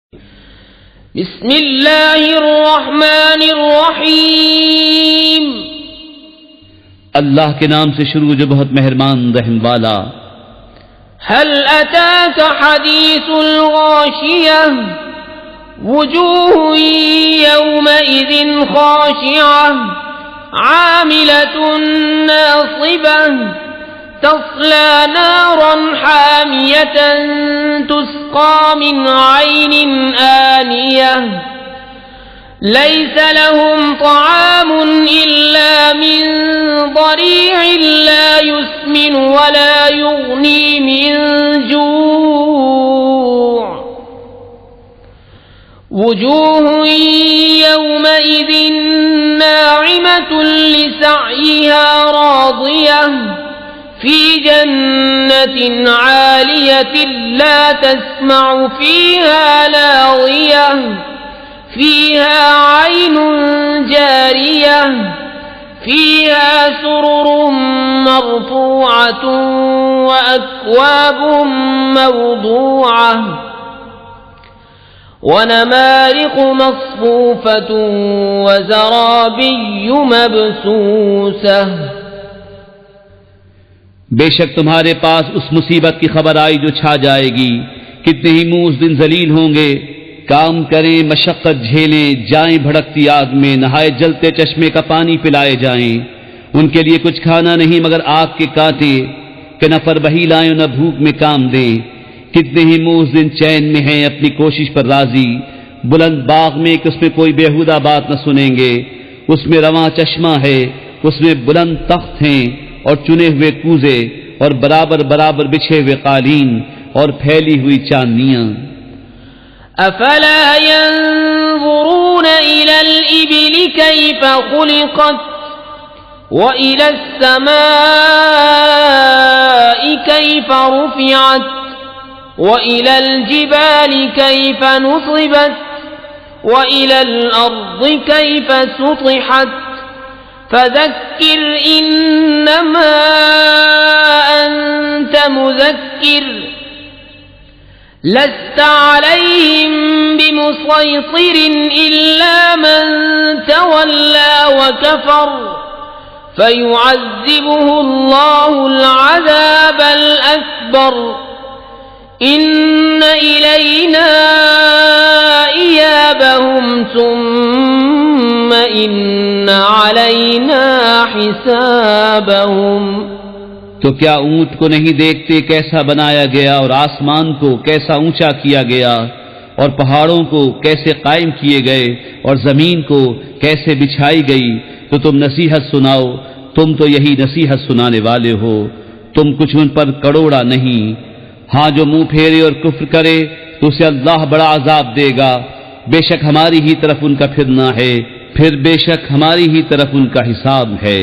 बिस्मिल्लाहिर्रहमानिर्रहीम। अल्लाह के नाम से शुरू जो बहुत मेहरबान रहम वाला। हल अताक हदीसुल गाशियह वुजूह यौमइज़िन खाशिअह आमिलतुन नासिबह तस्ला नारन हामियतन तुस्का मिन ऐनिन आनियह लैस लहुम तआमुन इल्ला मिन ज़रीअन ला युस्मिन वला युग़नी मिन जूअ वुजूह यौमइज़िन नाइमतुन लिसअयिहा राज़ियह फी जन्नतिन आलियतिन ला तस्मअु फीहा लाग़ियह फीहा ऐनुन जारियह फीहा सुरुरुम मरफूअतुन व अक्वाबुम मवदूअह व नमारिक़ु मस्फूफ़तुन व ज़राबिय्यु मबसूसह। बेशक तुम्हारे पास उस मुसीबत की खबर आई जो छा जाएगी। कितने ही मुंह उस दिन जलील होंगे। काम करें, मशक्कत झेलें, जाएं भड़कती आग में, नहाए जलते चश्मे का पानी पिलाए जाएं। उनके लिए कुछ खाना नहीं मगर आग के कांटे कि न फरबही लाएं न भूख में काम दें। कितने ही मुंह उस दिन चैन में हैं, अपनी कोशिश पर राजी, बुलंद बाग में कि उसमें कोई बेहुदा बात न सुनेंगे। उसमें रवां चश्मा है, उसमें बुलंद तख्त हैं और चुने हुए कूजे और बराबर बराबर बिछे हुए कालीन और फैली हुई चांदनियां। अफला यंज़ुरून इलल इबिली कैफ़ खुलिक़त व इलस समाई कैफ़ रुफ़िअत व इलल जिबाली कैफ़ नुसिबत व इलल अर्ज़ि कैफ़ सुतिहत फ़ज़क्किर इन्नमा अन्त मुज़क्किर लस्त अलैहिम बिमुसैतिरिन इल्ला मन तवल्ला व कफ़र फ़युअज़्ज़िबुहुल्लाहुल अज़ाबल अकबर इन्न इलैना इयाबहुम सुम्म इन्न अलैना हिसाबहुम। तो क्या ऊंट को नहीं देखते कैसा बनाया गया और आसमान को कैसा ऊंचा किया गया और पहाड़ों को कैसे कायम किए गए और जमीन को कैसे बिछाई गई। तो तुम नसीहत सुनाओ, तुम तो यही नसीहत सुनाने वाले हो, तुम कुछ उन पर कड़ोड़ा नहीं। हाँ, जो मुंह फेरे और कुफ्र करे तो उसे अल्लाह बड़ा अजाब देगा। बेशक हमारी ही तरफ उनका फिरना है, फिर बेशक हमारी ही तरफ उनका हिसाब है।